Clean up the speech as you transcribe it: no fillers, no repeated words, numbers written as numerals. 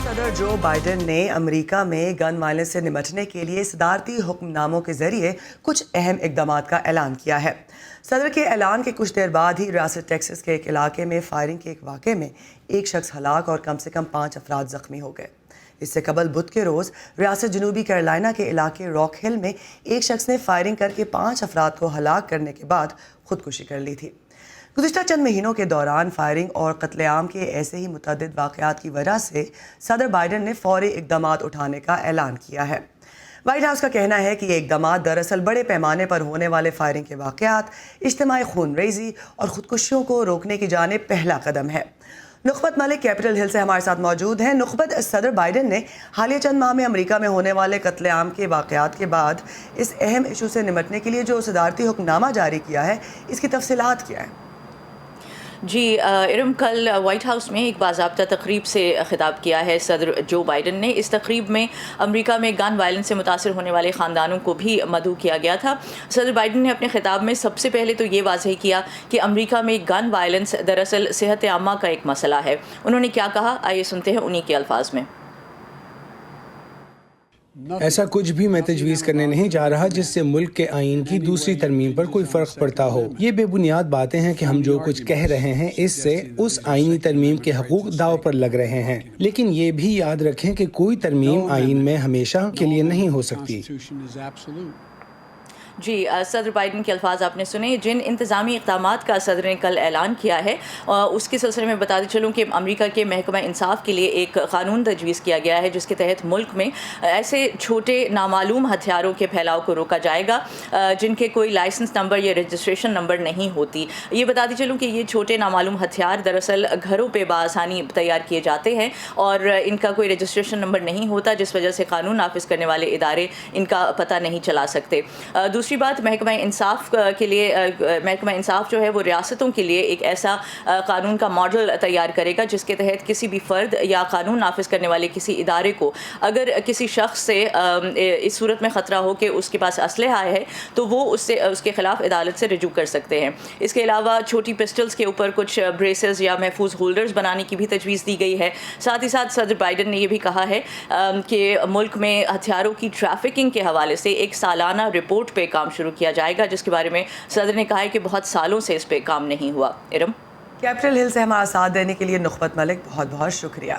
صدر Joe Biden نے امریکہ میں گن وائلنس سے نمٹنے کے لیے صدارتی حکم ناموں کے ذریعے کچھ اہم اقدامات کا اعلان کیا ہے۔ صدر کے اعلان کے کچھ دیر بعد ہی ریاست ٹیکساس کے ایک علاقے میں فائرنگ کے ایک واقعے میں ایک شخص ہلاک اور کم سے کم 5 افراد زخمی ہو گئے۔ اس سے قبل بدھ کے روز ریاست جنوبی کیرولائنا کے علاقے راک ہل میں ایک شخص نے فائرنگ کر کے 5 افراد کو ہلاک کرنے کے بعد خودکشی کر لی تھی۔ گزشتہ چند مہینوں کے دوران فائرنگ اور قتل عام کے ایسے ہی متعدد واقعات کی وجہ سے صدر بائیڈن نے فوری اقدامات اٹھانے کا اعلان کیا ہے۔ وائٹ ہاؤس کا کہنا ہے کہ یہ اقدامات دراصل بڑے پیمانے پر ہونے والے فائرنگ کے واقعات، اجتماعی خون ریزی اور خودکشیوں کو روکنے کی جانب پہلا قدم ہے۔ نخبت ملک کیپٹل ہل سے ہمارے ساتھ موجود ہیں۔ نخبت، صدر بائیڈن نے حالیہ چند ماہ میں امریکہ میں ہونے والے قتل عام کے واقعات کے بعد اس اہم ایشو سے نمٹنے کے لیے جو صدارتی حکم نامہ جاری کیا ہے، اس کی تفصیلات کیا ہیں؟ جی ارم، کل وائٹ ہاؤس میں ایک باضابطہ تقریب سے خطاب کیا ہے صدر جو بائیڈن نے۔ اس تقریب میں امریکہ میں گن وائلنس سے متاثر ہونے والے خاندانوں کو بھی مدعو کیا گیا تھا۔ صدر بائیڈن نے اپنے خطاب میں سب سے پہلے تو یہ واضح کیا کہ امریکہ میں گن وائلنس دراصل صحت عامہ کا ایک مسئلہ ہے۔ انہوں نے کیا کہا، آئیے سنتے ہیں انہی کے الفاظ میں۔ ایسا کچھ بھی میں تجویز کرنے نہیں جا رہا جس سے ملک کے آئین کی دوسری ترمیم پر کوئی فرق پڑتا ہو۔ یہ بے بنیاد باتیں ہیں کہ ہم جو کچھ کہہ رہے ہیں اس سے اس آئینی ترمیم کے حقوق داؤ پر لگ رہے ہیں، لیکن یہ بھی یاد رکھیں کہ کوئی ترمیم آئین میں ہمیشہ کے لیے نہیں ہو سکتی۔ جی، صدر بائیڈن کے الفاظ آپ نے سنے۔ جن انتظامی اقدامات کا صدر نے کل اعلان کیا ہے اس کے سلسلے میں بتاتے چلوں کہ امریکہ کے محکمہ انصاف کے لیے ایک قانون تجویز کیا گیا ہے جس کے تحت ملک میں ایسے چھوٹے نامعلوم ہتھیاروں کے پھیلاؤ کو روکا جائے گا جن کے کوئی لائسنس نمبر یا رجسٹریشن نمبر نہیں ہوتی۔ یہ بتاتے چلوں کہ یہ چھوٹے نامعلوم ہتھیار دراصل گھروں پہ بآسانی تیار کیے جاتے ہیں اور ان کا کوئی رجسٹریشن نمبر نہیں ہوتا، جس وجہ سے قانون نافذ کرنے والے ادارے ان کا پتہ نہیں چلا سکتے۔ دوسری بات، محکمہ انصاف کے لیے محکمہ انصاف جو ہے وہ ریاستوں کے لیے ایک ایسا قانون کا ماڈل تیار کرے گا جس کے تحت کسی بھی فرد یا قانون نافذ کرنے والے کسی ادارے کو اگر کسی شخص سے اس صورت میں خطرہ ہو کہ اس کے پاس اسلحہ ہے تو وہ اس کے خلاف عدالت سے رجوع کر سکتے ہیں۔ اس کے علاوہ چھوٹی پسٹلز کے اوپر کچھ بریسز یا محفوظ ہولڈرز بنانے کی بھی تجویز دی گئی ہے۔ ساتھ ہی ساتھ صدر بائیڈن نے یہ بھی کہا ہے کہ ملک میں ہتھیاروں کی ٹریفکنگ کے حوالے سے ایک سالانہ رپورٹ پہ کام شروع کیا جائے گا، جس کے بارے میں صدر نے کہا ہے کہ بہت سالوں سے اس پہ کام نہیں ہوا۔ ارم، کیپٹل ہل سے ہمارا ساتھ دینے کے لیے نخبت ملک، بہت بہت شکریہ۔